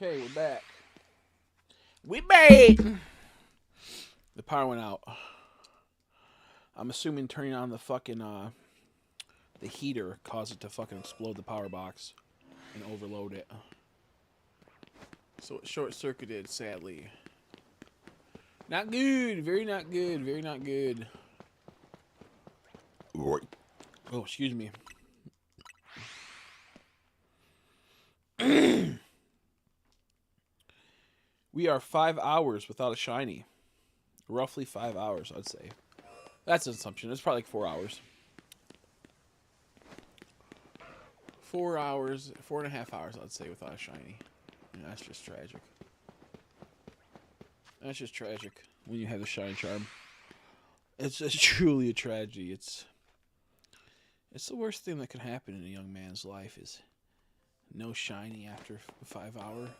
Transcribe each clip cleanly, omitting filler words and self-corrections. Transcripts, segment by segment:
Okay, we're back. We made. The power went out. I'm assuming turning on the fucking the heater caused it to fucking explode the power box and overload it. So it short circuited, sadly. Not good. Very not good. Very not good. Oh, excuse me. We are 5 hours without a shiny. Roughly 5 hours, I'd say. That's an assumption. It's probably like 4 hours. 4 hours, 4.5 hours, I'd say, without a shiny. And that's just tragic. That's just tragic when you have the shiny charm. It's just truly a tragedy. It's the worst thing that could happen in a young man's life is no shiny after 5 hour.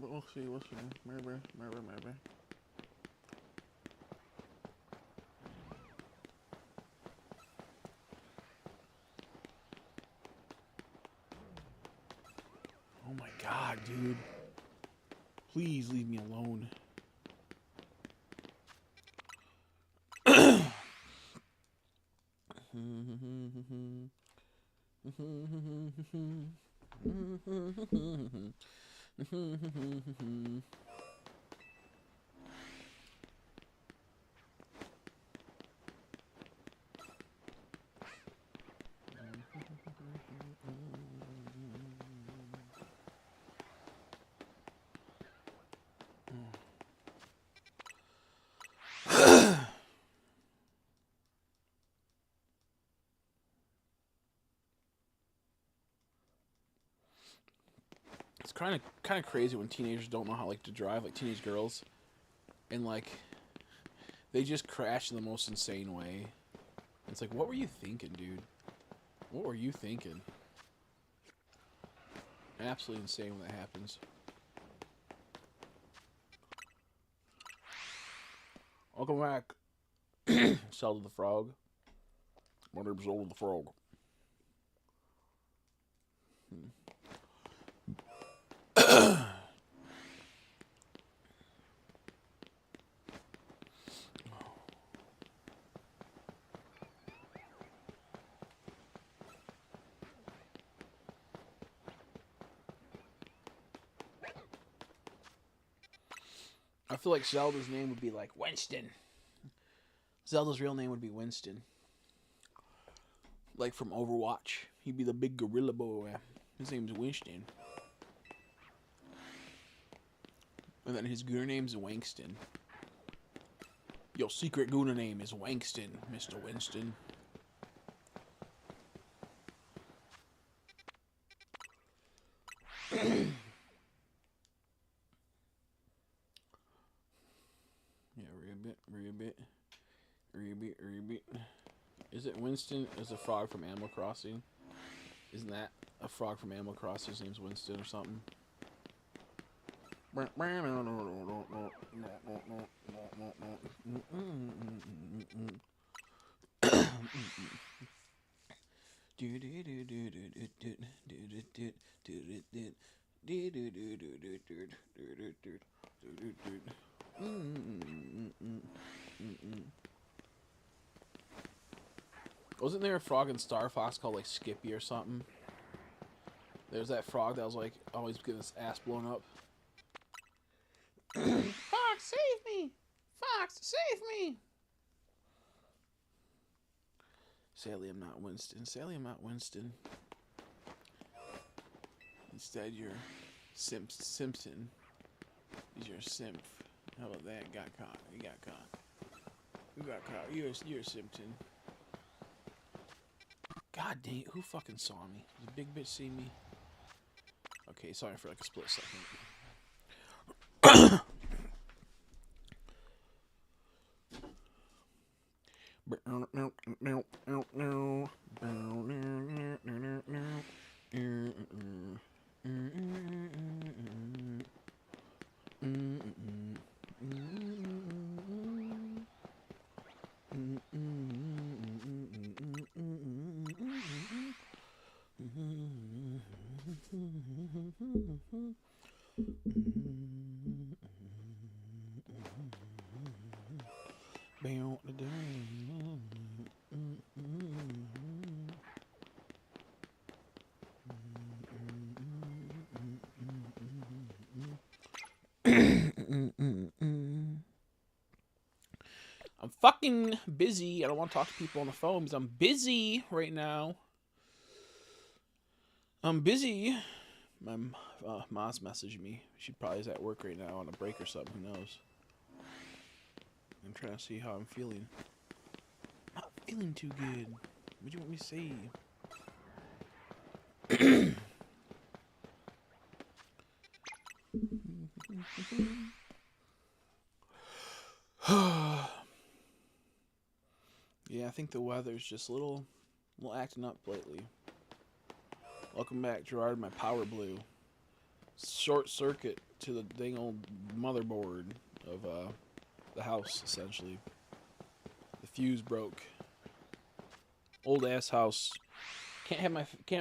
But we'll see. Maybe. Oh my god, dude. Please leave me alone. It's kind of crazy when teenagers don't know how to drive, like teenage girls, and like they just crash in the most insane way. It's like, what were you thinking, dude? What were you thinking? Absolutely insane when that happens. Welcome back. Zelda the Frog. My name's Zelda the Frog. I feel like Zelda's name would be like Winston. Zelda's real name would be Winston. Like from Overwatch. He'd be the big gorilla boy. His name's Winston. And then his Guna name's Wankston. Your secret Guna name is Wankston, Mr. Winston. Ribbit. Is it Winston? Is a frog from Animal Crossing? Isn't that a frog from Animal Crossing? His name's Winston or something. Wasn't there a frog in Star Fox called like Skippy or something? There's that frog that was like always getting his ass blown up. Fox, save me! Fox, save me! Sadly, I'm not Winston. Instead, you're Simpson. You're a simp. How about that? Got caught. You got caught. You're a Simpson. God dang it, who fucking saw me? Did the big bitch see me? Okay, sorry for like a split second. fucking busy. I don't want to talk to people on the phone because I'm busy right now. I'm busy. My mom's messaging me. She probably is at work right now on a break or something. Who knows? I'm trying to see how I'm feeling. Not feeling too good. What do you want me to say? Yeah, I think the weather's just a little acting up lately. Welcome back, Gerard. My power blew. Short circuit to the dang old motherboard of the house, essentially. The fuse broke. Old ass house. Can't have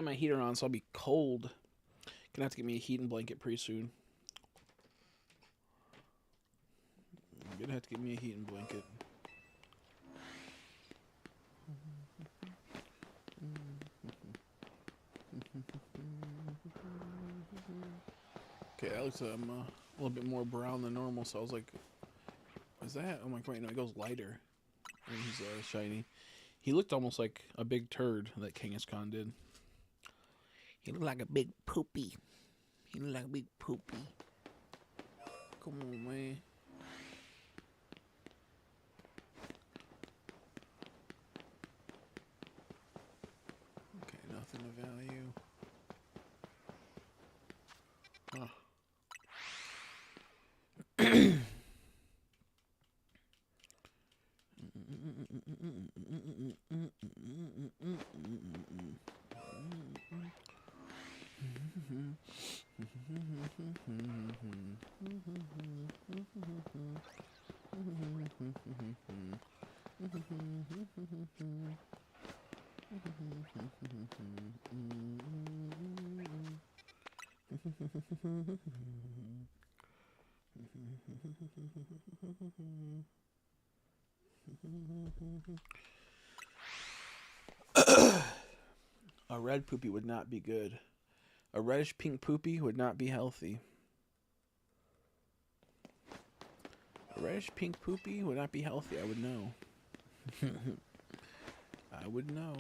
my heater on, so I'll be cold. Gonna have to get me a heating blanket pretty soon. I'm gonna have to get me a heating blanket. Okay, that looks I'm a little bit more brown than normal, so I was like, is that? I'm like, wait, no, it goes lighter when he's shiny. He looked almost like a big turd, that Kangaskhan did. He looked like a big poopy. He looked like a big poopy. Come on, man. Okay, nothing of value. Huh. A red poopy would not be good. A reddish pink poopy would not be healthy. A reddish pink poopy would not be healthy. I would know. I would know.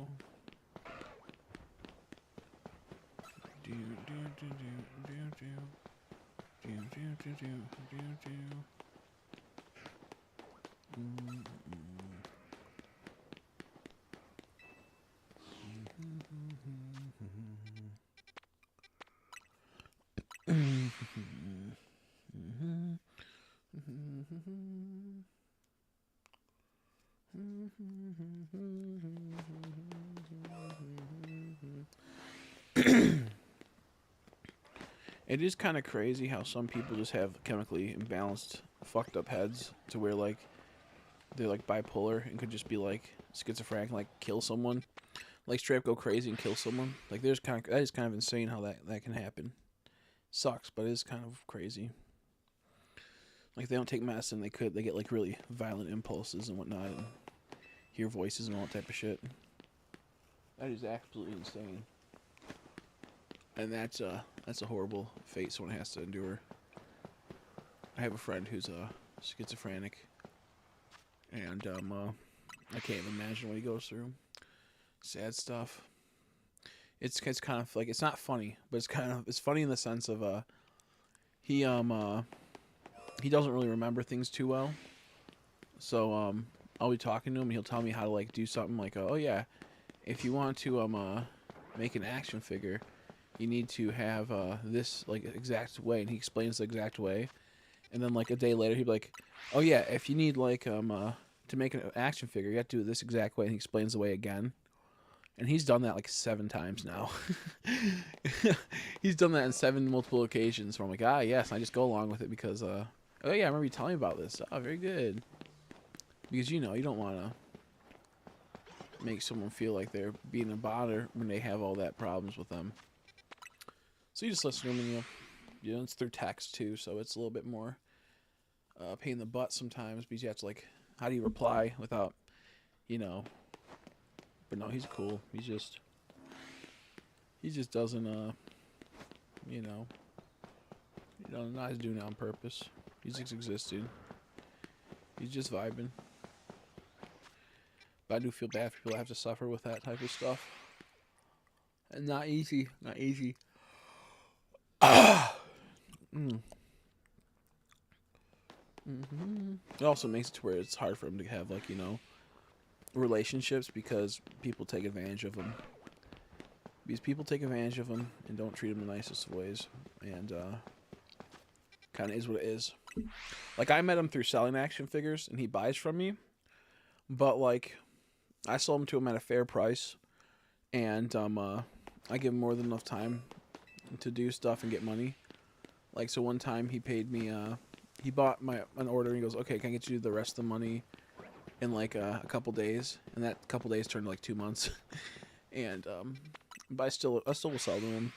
It is kind of crazy how some people just have chemically imbalanced, fucked up heads to where like they're like bipolar and could just be like schizophrenic and like kill someone, like straight up go crazy and kill someone. Like that is kind of insane how that can happen. Sucks, but it is kind of crazy. Like they don't take medicine, they get like really violent impulses and whatnot, and hear voices and all that type of shit. That is absolutely insane. And that's a horrible fate someone has to endure. I have a friend who's schizophrenic, and I can't even imagine what he goes through. Sad stuff. It's kind of like, it's not funny, but it's funny in the sense of he doesn't really remember things too well. So I'll be talking to him and he'll tell me how to like do something like, oh yeah, if you want to make an action figure, you need to have this like exact way, and he explains the exact way. And then like a day later he'd be like, oh yeah, if you need like to make an action figure, you have to do it this exact way, and he explains the way again. And he's done that like 7 times now. He's done that in 7 multiple occasions where I'm like, ah yes, and I just go along with it because oh yeah, I remember you telling me about this. Oh, very good. Because you don't want to make someone feel like they're being a bother when they have all that problems with them. So you just listen to them, and it's through text too, so it's a little bit more pain in the butt sometimes because you have to like, how do you reply without, But no, he's cool. He just doesn't not doing it on purpose. He's just existing. He's just vibing. But I do feel bad for people that have to suffer with that type of stuff. And not easy. Not easy. Mm. Mm-hmm. It also makes it to where it's hard for them to have, like, relationships because people take advantage of them. Because people take advantage of them and don't treat them the nicest of ways. And kind of is what it is. Like, I met him through selling action figures, and he buys from me. But, like, I sold them to him at a fair price. And I give him more than enough time to do stuff and get money. Like, so one time he paid me, he bought an order, and he goes, okay, can I get you the rest of the money in, like, a couple days? And that couple days turned to, like, 2 months. And, but I still will sell to him.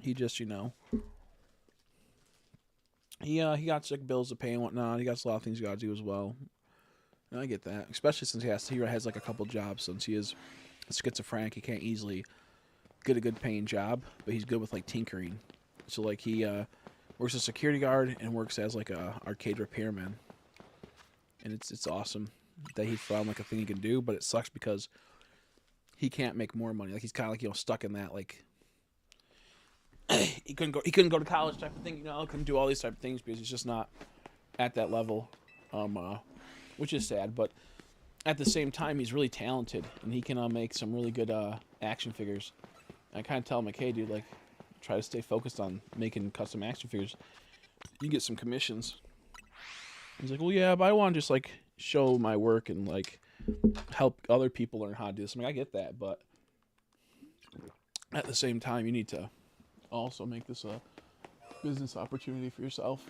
He just, he got sick bills to pay and whatnot. He got a lot of things he got to do as well. And I get that, especially since he has like a couple jobs. Since he is schizophrenic, he can't easily get a good paying job, but he's good with like tinkering. So like he works as a security guard and works as like a arcade repairman. And it's awesome that he found like a thing he can do, but it sucks because he can't make more money. Like he's kind of like stuck in that like he couldn't go to college type of thing. Couldn't do all these type of things because he's just not at that level, which is sad. But at the same time, he's really talented and he can make some really good action figures. And I kind of tell him like, hey, dude, like try to stay focused on making custom action figures. You get some commissions. He's like, well, yeah, but I want to just like show my work and like help other people learn how to do this. I'm like, I get that, but at the same time, you need to also make this a business opportunity for yourself.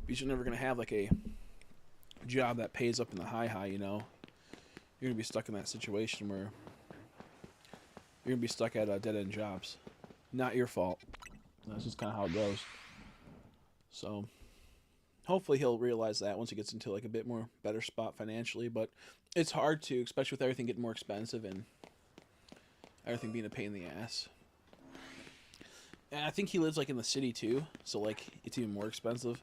Because you're never going to have like a job that pays up in the high, You're going to be stuck in that situation where you're going to be stuck at dead-end jobs. Not your fault. That's just kind of how it goes. So hopefully he'll realize that once he gets into like a bit more better spot financially. But it's hard to, especially with everything getting more expensive and everything being a pain in the ass. And I think he lives like in the city too, so like it's even more expensive.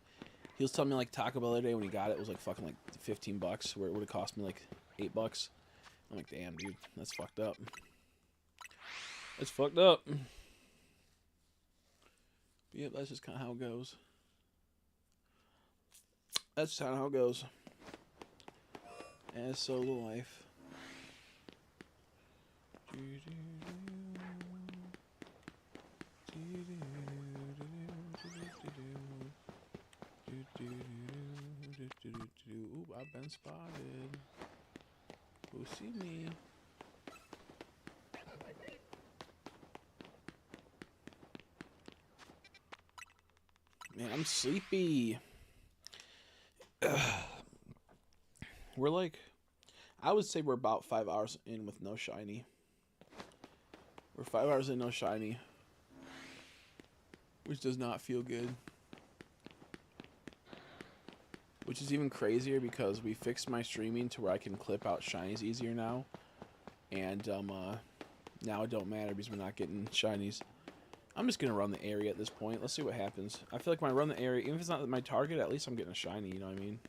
He was telling me like Taco Bell the other day when he got it was like fucking like $15, where it would have cost me like $8. I'm like, damn, dude, that's fucked up. That's fucked up. But yeah, that's just kind of how it goes. That's just kind of how it goes. And so the life. Ooh, I've been spotted. Who see me? Man, I'm sleepy. We're like, I would say we're about 5 hours in with no shiny. We're 5 hours in, no shiny. Which does not feel good. Which is even crazier because we fixed my streaming to where I can clip out shinies easier now. And now it don't matter because we're not getting shinies. I'm just going to run the area at this point. Let's see what happens. I feel like when I run the area, even if it's not my target, at least I'm getting a shiny, you know what I mean?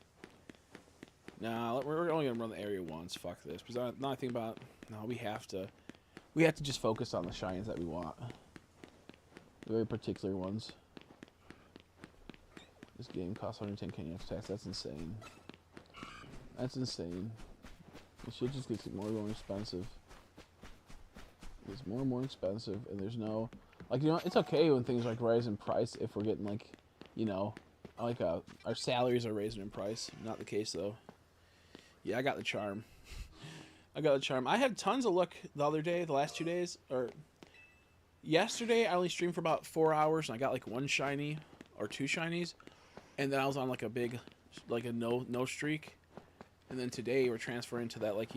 Nah, we're only going to run the area once. Fuck this. Because now I think about it, no, we have to just focus on the shinies that we want. The very particular ones. This game costs 110k after tax. That's insane. That's insane. This shit just gets more and more expensive. It's more and more expensive, and there's no... Like, it's okay when things, like, rise in price if we're getting, like, like, our salaries are raising in price. Not the case, though. Yeah, I got the charm. I had tons of luck the other day, the last 2 days, or... Yesterday, I only streamed for about 4 hours, and I got, like, 1 shiny, or 2 shinies. And then I was on, like, a big, like, a no streak. And then today, we're transferring to that, like,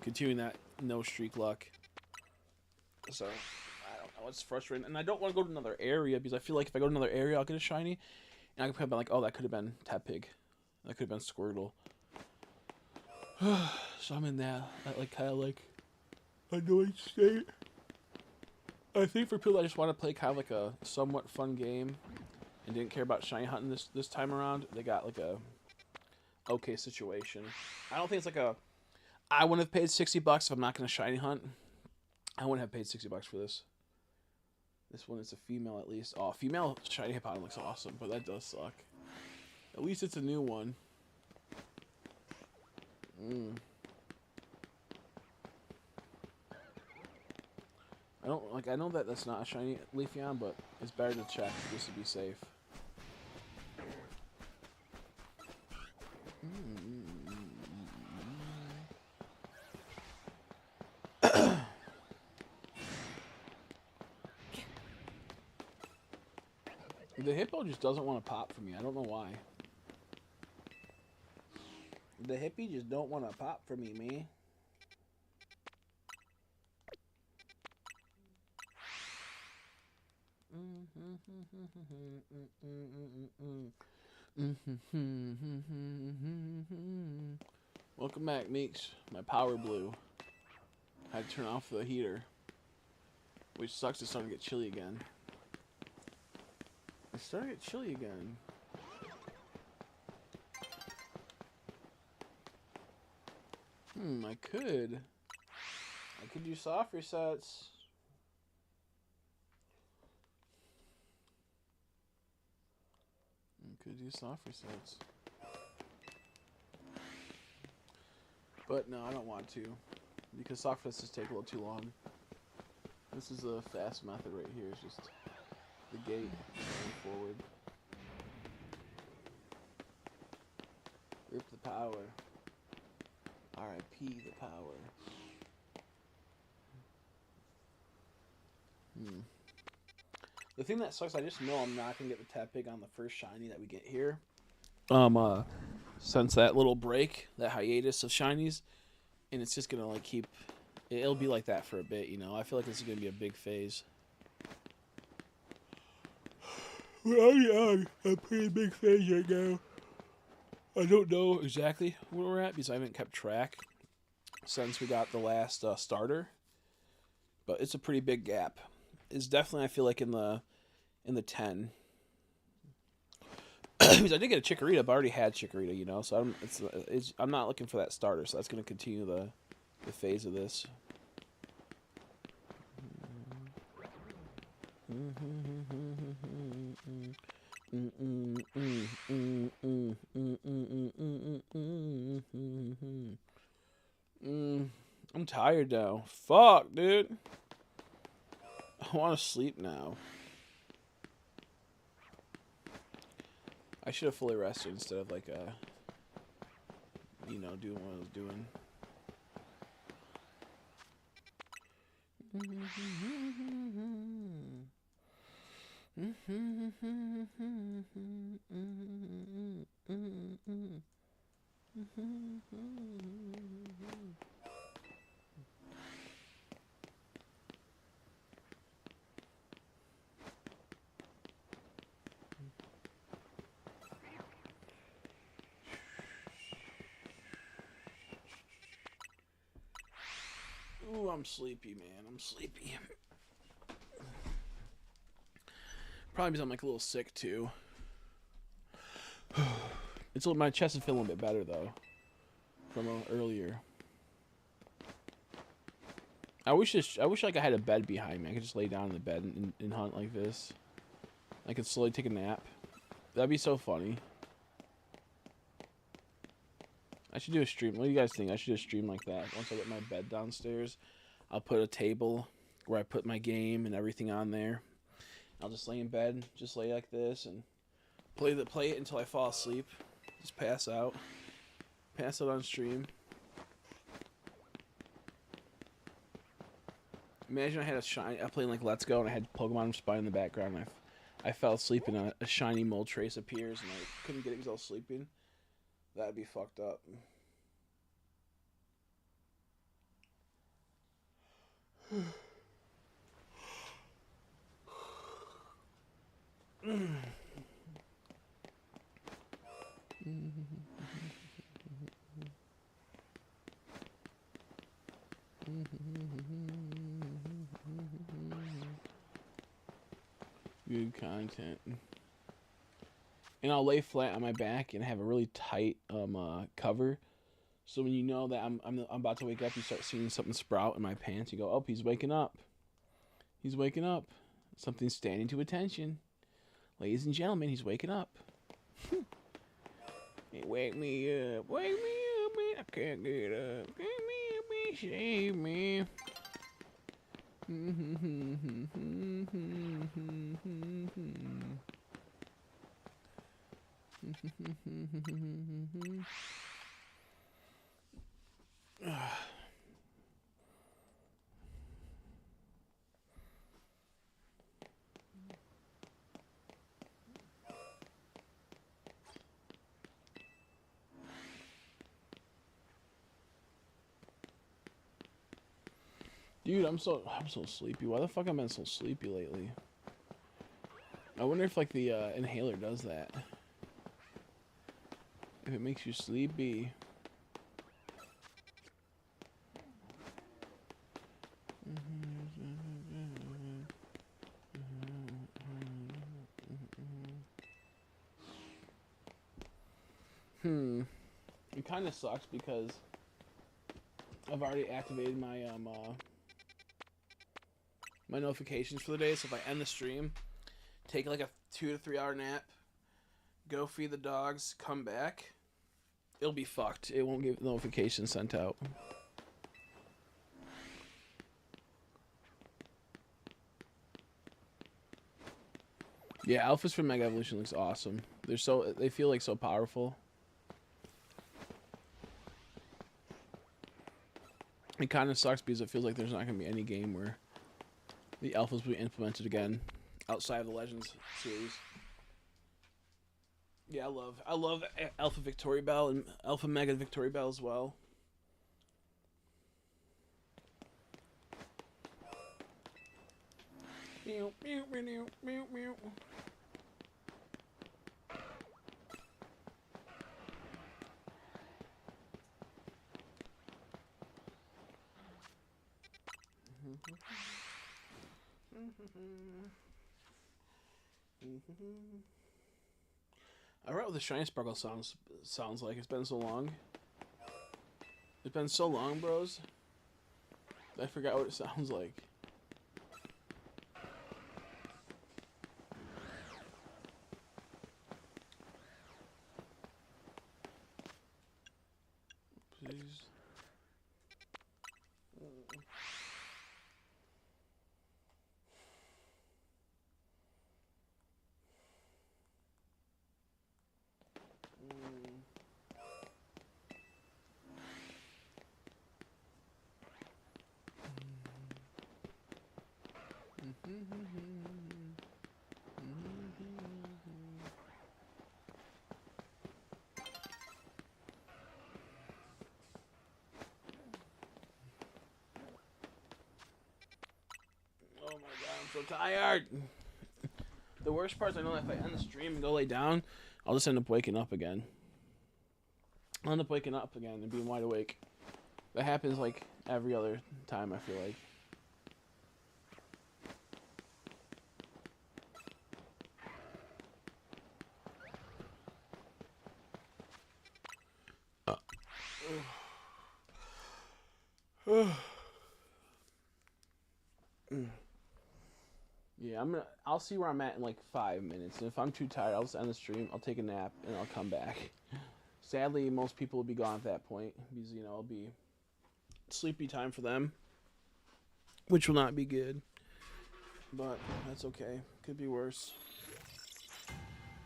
continuing that no streak luck. So, I don't know, it's frustrating. And I don't want to go to another area, because I feel like if I go to another area, I'll get a shiny. And I could be like, oh, that could have been Tepig. That could have been Squirtle. So I'm in that like, kind of, like, annoyed state. I think for people that just want to play kind of like a somewhat fun game and didn't care about shiny hunting this time around, they got like a okay situation. I don't think it's like I wouldn't have paid $60 if I'm not gonna shiny hunt. I wouldn't have paid $60 for this. This one is a female at least. Oh, female shiny Hippowdon looks awesome, but that does suck. At least it's a new one. I know that that's not a shiny Leafeon, but it's better to check just to be safe. The hippo just doesn't want to pop for me. I don't know why. The hippie just don't want to pop for me, man. Welcome back, Meeks. My power blew. I had to turn off the heater, which sucks. It's starting to get chilly again. It's starting to get chilly again. I could do soft resets. Could do soft resets. But no, I don't want to. Because soft resets take a little too long. This is a fast method right here. It's just the gate going forward. Rip the power. RIP the power. The thing that sucks, I just know I'm not gonna get the tap pig on the first shiny that we get here. Since that little break, that hiatus of shinies, and it's just gonna like keep. It'll be like that for a bit, you know. I feel like this is gonna be a big phase. We're already on a pretty big phase right now. I don't know exactly where we're at because I haven't kept track since we got the last starter, but it's a pretty big gap. It's definitely, I feel like, in the 10. Because I did get a Chikorita, but I already had Chikorita, you know. So I'm not looking for that starter. So that's going to continue the phase of this. I'm tired now. Fuck, dude. I want to sleep now. I should have fully rested instead of like doing what I was doing. Ooh, I'm sleepy, man. I'm sleepy. Probably because I'm like a little sick too. My chest is feeling a bit better though from earlier. I wish like I had a bed behind me. I could just lay down in the bed and hunt like this. I could slowly take a nap. That'd be so funny. I should do a stream. What do you guys think? I should do a stream like that. Once I get my bed downstairs, I'll put a table where I put my game and everything on there. I'll just lay in bed, just lay like this, and play it until I fall asleep. Just pass out. Pass out on stream. Imagine I had I played like Let's Go and I had Pokemon Spy in the background. And I fell asleep and a shiny Moltres appears and I couldn't get it because I was sleeping. That'd be fucked up. Good content. And I'll lay flat on my back and have a really tight cover So when you know that I'm about to wake up, you start seeing something sprout in my pants. You go, oh, he's waking up. He's waking up. Something's standing to attention. Ladies and gentlemen, he's waking up. Hey, wake me up. Wake me up, man. I can't get up. Wake me up, man. Save me. Dude, I'm so sleepy. Why the fuck am I so sleepy lately? I wonder if like the inhaler does that. If it makes you sleepy. It kind of sucks because I've already activated my my notifications for the day. So if I end the stream, take like a 2 to 3 hour nap, go feed the dogs, come back, it'll be fucked. It won't get notifications sent out. Yeah, alphas for Mega Evolution looks awesome. They feel like so powerful. It kind of sucks because it feels like there's not going to be any game where the alphas will be implemented again outside of the Legends series. Yeah, I love Alpha Victory Bell and Alpha Mega Victory Bell as well. Meow, meow, meow, meow, meow. I wrote what the Shiny Sparkle sounds like. It's been so long. It's been so long, bros. I forgot what it sounds like. Please. Oh my god, I'm so tired. The worst part is I know that if I end the stream and go lay down, I'll just end up waking up again. I'll end up waking up again and being wide awake. That happens like every other time, I feel like. Yeah, I'll see where I'm at in like 5 minutes. And if I'm too tired, I'll just end the stream, I'll take a nap, and I'll come back. Sadly, most people will be gone at that point because, you know, it'll be sleepy time for them, which will not be good. But that's okay. Could be worse.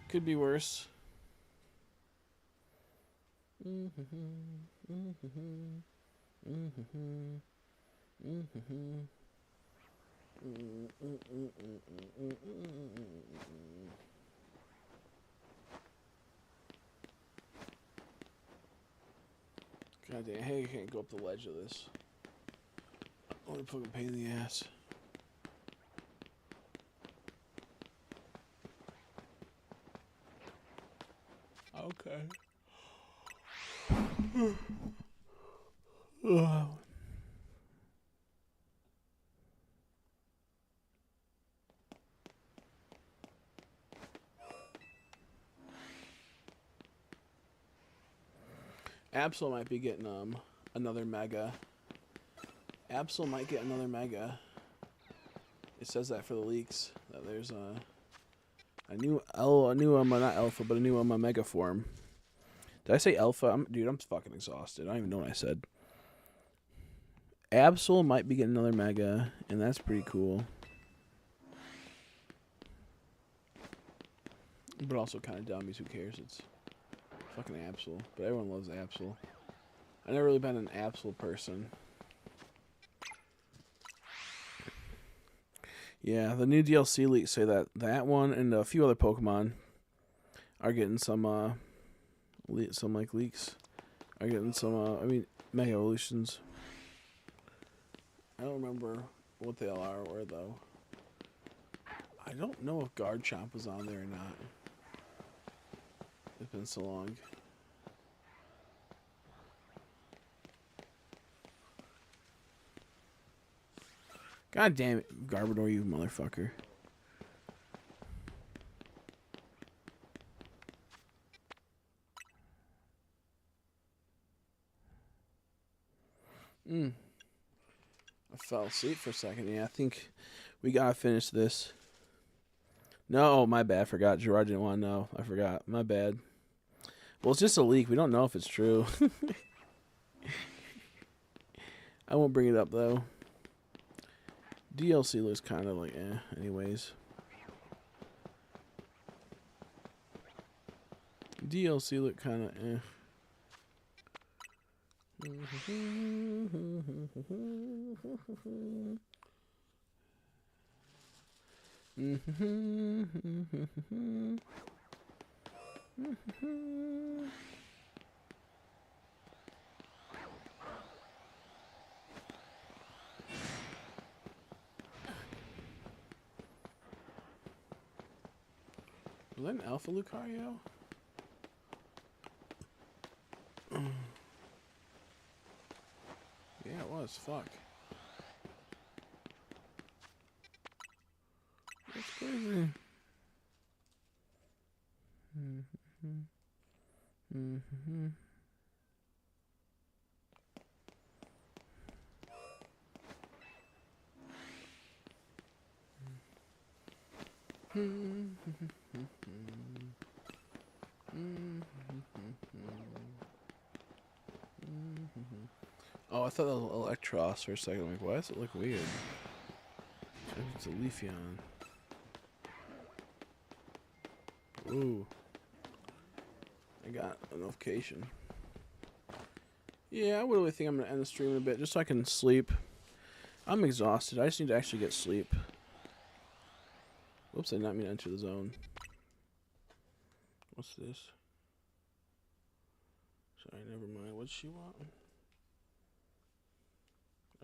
Could be worse. God damn, hey, I can't go up the ledge of this. What a fucking pain in the ass. Okay. Absol might be getting another mega. Absol might get another mega. It says that for the leaks that there's a new not alpha, but a new mega form. Did I say alpha? Dude, I'm fucking exhausted. I don't even know what I said. Absol might be getting another mega, and that's pretty cool. But also kind of dumb because who cares? It's fucking Absol. But everyone loves Absol. I've never really been an Absol person. Yeah, the new DLC leaks say that that one and a few other Pokemon are getting some like leaks. Are getting some Mega Evolutions. I don't remember what they all are or though. I don't know if Garchomp was on there or not. It's been so long. God damn it, Garbodor, you motherfucker. I fell asleep for a second. Yeah, I think we gotta finish this. No, my bad. I forgot. Gerard didn't want to know. I forgot. My bad. Well, it's just a leak. We don't know if it's true. I won't bring it up, though. DLC looks kind of like anyways. DLC look kind of Was that an Alpha Lucario? Yeah, it was. Fuck. That's crazy. Oh, I thought that was Electros for a second. I'm like, why does it look weird? It's a Leafeon. Ooh. I got a notification. Yeah, I really think I'm going to end the stream in a bit just so I can sleep. I'm exhausted. I just need to actually get sleep. Whoops, I did not mean to enter the zone. What's this? Sorry, never mind. What'd she want?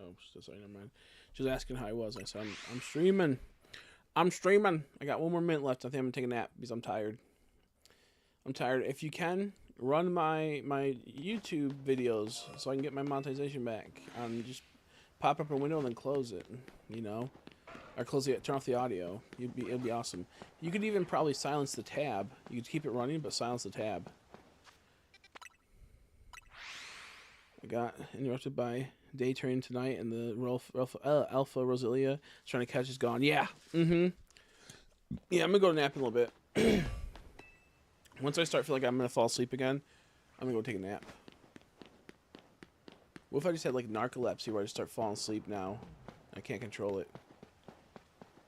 Oh, sorry, never mind. She was asking how I was. I said, I'm streaming. I'm streaming. I got one more minute left. I think I'm going to take a nap because I'm tired. I'm tired. If you can, run my YouTube videos so I can get my monetization back. Just pop up a window and then close it, you know? Or close it, turn off the audio. It'd be awesome. You could even probably silence the tab. You could keep it running, but silence the tab. I got interrupted by day training tonight, and the Alpha Roselia trying to catch is gone. Yeah. Yeah, I'm gonna go nap in a little bit. Once I start feeling like I'm gonna fall asleep again, I'm gonna go take a nap. What if I just had like narcolepsy where I just start falling asleep now? I can't control it.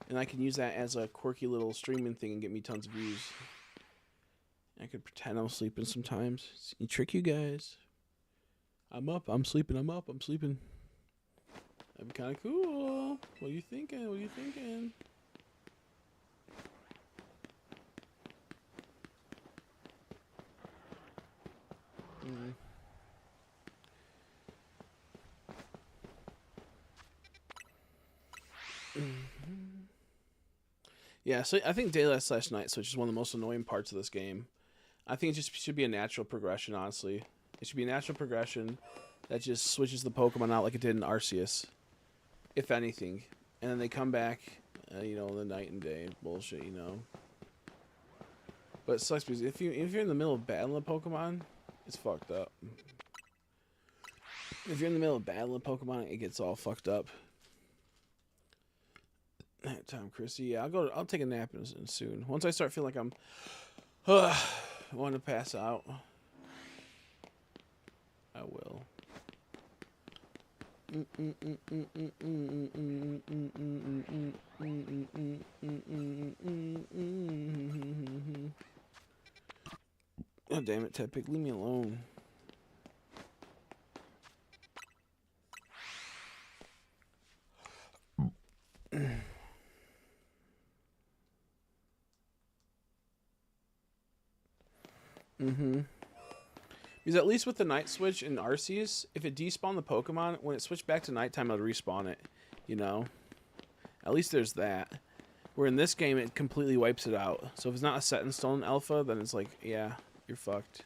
And I can use that as a quirky little streaming thing and get me tons of views. I could pretend I'm sleeping sometimes. Trick you guys. I'm up, I'm sleeping, I'm up, I'm sleeping. That'd be kind of cool. What are you thinking? What are you thinking? Yeah, so I think Daylight / Night Switch is one of the most annoying parts of this game. I think it just should be a natural progression, honestly. It should be a natural progression that just switches the Pokemon out like it did in Arceus, if anything. And then they come back, you know, the night and day bullshit, you know. But it sucks because if you're in the middle of battling a Pokemon, it's fucked up. If you're in the middle of battling Pokemon, it gets all fucked up. Nighttime, Chrissy. Yeah, I'll take a nap soon. Once I start feeling like I'm want to pass out, I will. Oh, damn it, Tepig, leave me alone. Because at least with the night switch in Arceus, if it despawned the Pokemon, when it switched back to nighttime, it'll respawn it. You know? At least there's that. Where in this game, it completely wipes it out. So if it's not a set in stone alpha, then it's like, yeah, you're fucked.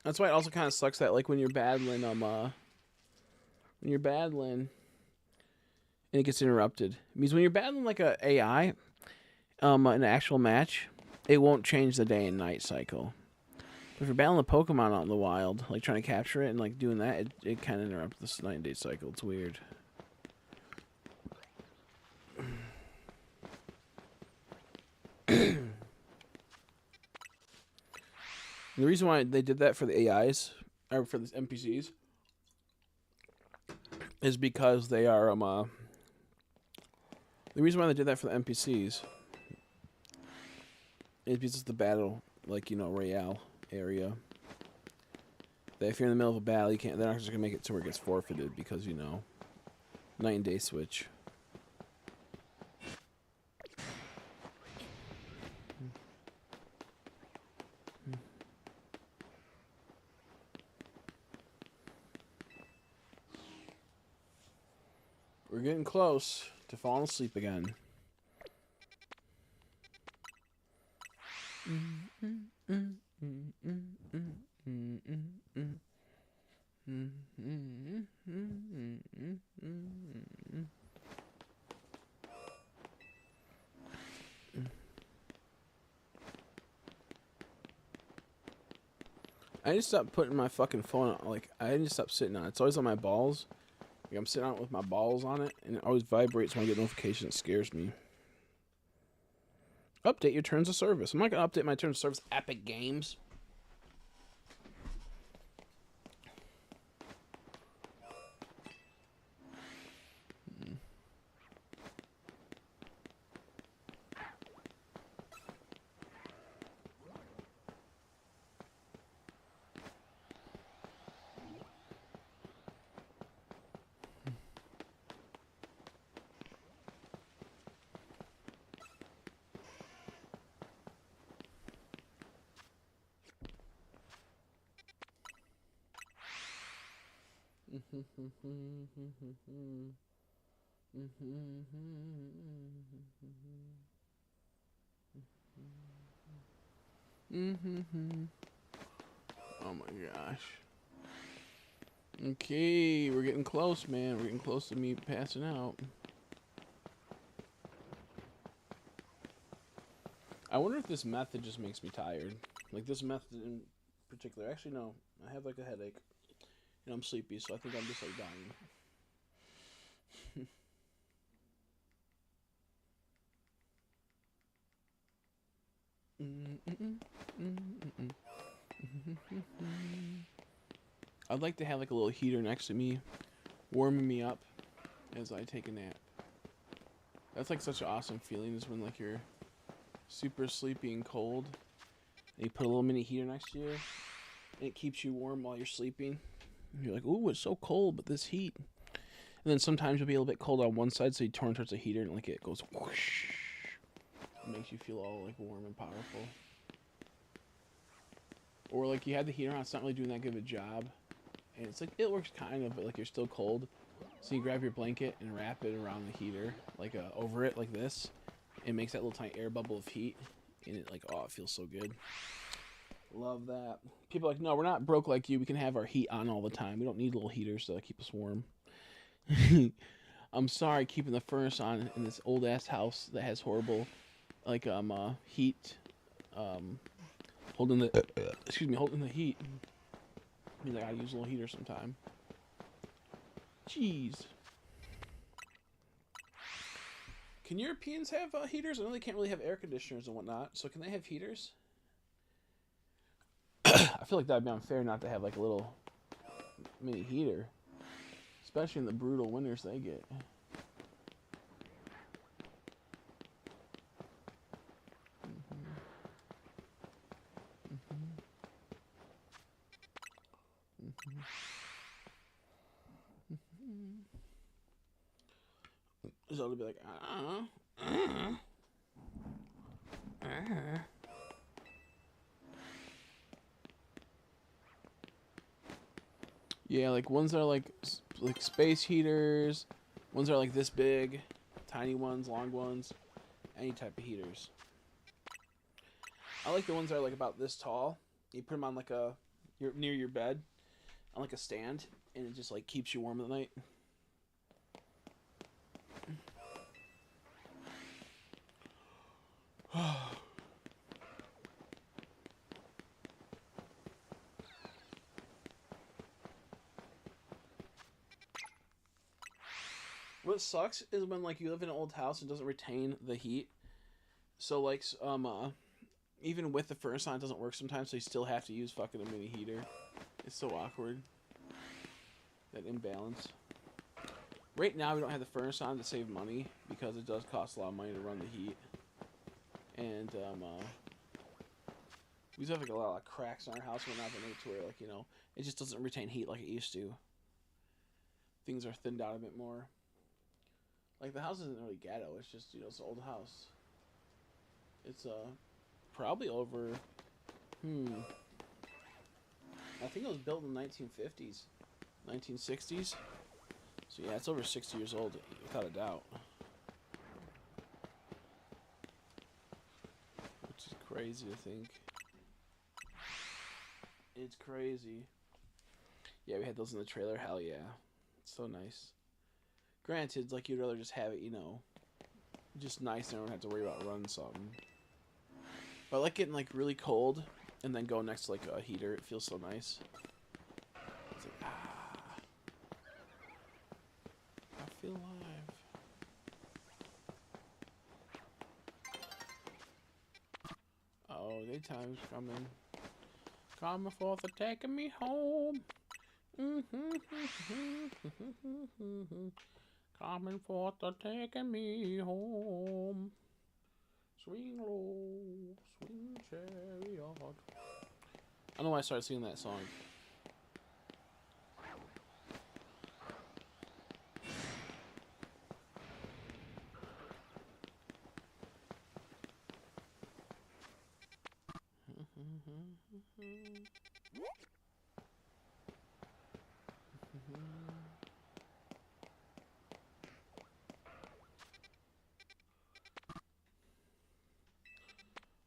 That's why it also kind of sucks that, like, when you're battling, and it gets interrupted. It means when you're battling, like, a AI, an actual match, it won't change the day and night cycle. But if you're battling a Pokemon out in the wild, like trying to capture it and like doing that, it kind of interrupts this night and day cycle. It's weird. The reason why they did that for the AIs, or for the NPCs, is because they are, the reason why they did that for the NPCs is because it's the battle, like, you know, Royale area. That if you're in the middle of a battle, you can't. They're not just gonna make it to where it gets forfeited because, you know, night and day switch. We're getting close to falling asleep again. I just stopped putting my fucking phone on, like, I just stopped sitting on it. It's always on my balls. Like, I'm sitting on it with my balls on it, and it always vibrates when I get a notification. It scares me. Update your terms of service. I'm not going to update my terms of service. Epic Games. Oh my gosh. Okay, we're getting close, man. We're getting close to me passing out. I wonder if this method just makes me tired. Like this method in particular. Actually, no. I have like a headache. And I'm sleepy, so I think I'm just like dying. I'd like to have like a little heater next to me, warming me up as I take a nap. That's like such an awesome feeling, is when like you're super sleepy and cold, and you put a little mini heater next to you, and it keeps you warm while you're sleeping. And you're like, ooh, it's so cold, but this heat. And then sometimes you'll be a little bit cold on one side, so you turn towards the heater, and like it goes whoosh. It makes you feel all like warm and powerful. Or like you had the heater on, it's not really doing that good of a job. And it's like, it works kind of, but like you're still cold. So you grab your blanket and wrap it around the heater, like over it like this. It makes that little tiny air bubble of heat. And it like, oh, it feels so good. Love that. People are like, no, we're not broke like you. We can have our heat on all the time. We don't need little heaters to keep us warm. I'm sorry keeping the furnace on in this old ass house that has horrible like heat holding the holding the heat. Means I gotta use a little heater sometime. Jeez. Can Europeans have heaters? I know they can't really have air conditioners and whatnot. So can they have heaters? I feel like that'd be unfair not to have like a little mini heater, especially in the brutal winters they get. So they'll be like, Yeah, like ones that are like space heaters, ones that are like this big, tiny ones, long ones, any type of heaters. I like the ones that are like about this tall. You put them on like you're near your bed, on like a stand, and it just like keeps you warm at night. What sucks is when like you live in an old house and doesn't retain the heat. So like even with the furnace on, it doesn't work sometimes. So you still have to use fucking a mini heater. It's so awkward. That imbalance. Right now we don't have the furnace on to save money because it does cost a lot of money to run the heat. And we just have like a lot of cracks in our house and whatnot that make it to where like, you know, it just doesn't retain heat like it used to. Things are thinned out a bit more. Like the house isn't really ghetto, it's just, you know, it's an old house. It's probably over I think it was built in the 1950s. 1960s. So yeah, it's over 60 years old, without a doubt. Which is crazy to think. It's crazy. Yeah, we had those in the trailer. Hell yeah. It's so nice. Granted, like, you'd rather just have it, you know, just nice and I don't have to worry about running something. But I like getting, like, really cold and then going next to, like, a heater. It feels so nice. It's like, I feel alive. Oh, daytime's coming. Coming forth and taking me home. Coming forth and taking me home. Swing low, swing chariot. I don't know why I started singing that song.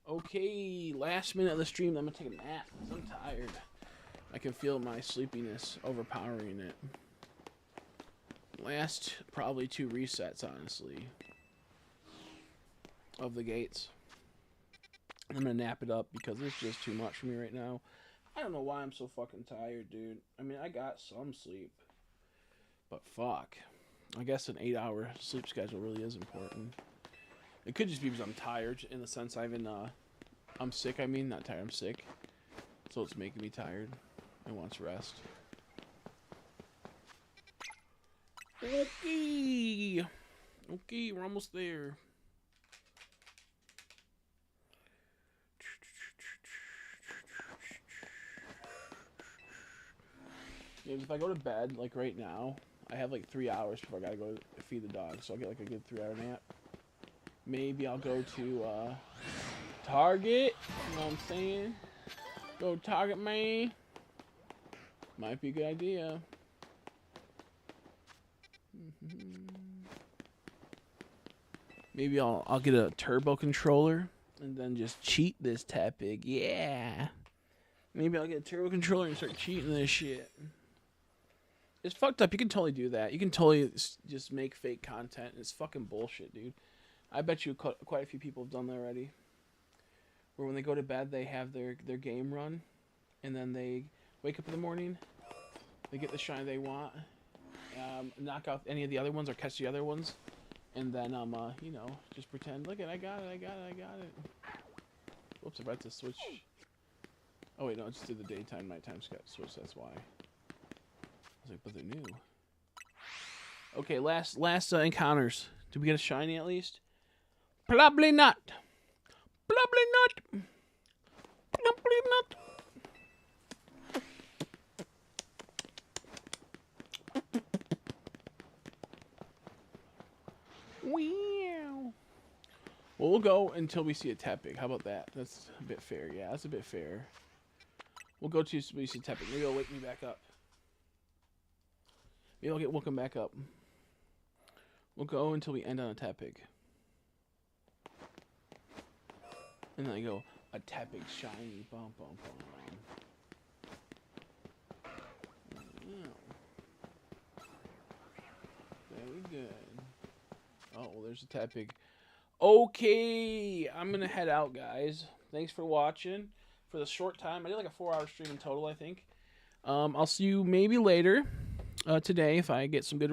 Okay, last minute of the stream, I'm gonna take a nap because I'm tired. I can feel my sleepiness overpowering it. Last probably 2 resets, honestly, of the gates. I'm gonna nap it up because it's just too much for me right now. I don't know why I'm so fucking tired, dude. I mean, I got some sleep, but fuck. I guess an 8-hour sleep schedule really is important. It could just be because I'm tired, in the sense I'm sick, I mean. Not tired, I'm sick. So it's making me tired. I want to rest. Okay. Okay, we're almost there. Yeah, if I go to bed, like right now, I have like 3 hours before I gotta go feed the dog. So I'll get like a good 3-hour nap. Maybe I'll go to Target. You know what I'm saying? Go Target, man. Might be a good idea. Maybe I'll get a turbo controller and then just cheat this topic. Yeah. Maybe I'll get a turbo controller and start cheating this shit. It's fucked up. You can totally do that. You can totally just make fake content. It's fucking bullshit, dude. I bet you quite a few people have done that already. where when they go to bed, they have their game run, and then they wake up in the morning, they get the shine they want, knock out any of the other ones or catch the other ones, and then you know, just pretend, look at, I got it. Whoops, I forgot to switch. Oh wait, no, I just did the daytime, nighttime switch. That's why. I was like, but they're new. Okay, last encounters. Did we get a shiny at least? Probably not. Probably not. Probably not. Wow. Well, we'll go until we see a Tepig. How about that? That's a bit fair. Yeah, that's a bit fair. We'll go to we see Tepig. Maybe it'll wake me back up. Maybe I'll get woken back up. We'll go until we end on a Tepig. And then I go, a Tepig shiny. Bum, bum, bum. Very good. Oh, well, there's a Tepig. Okay, I'm going to head out, guys. Thanks for watching. For the short time, I did like a 4-hour stream in total, I think. I'll see you maybe later today if I get some good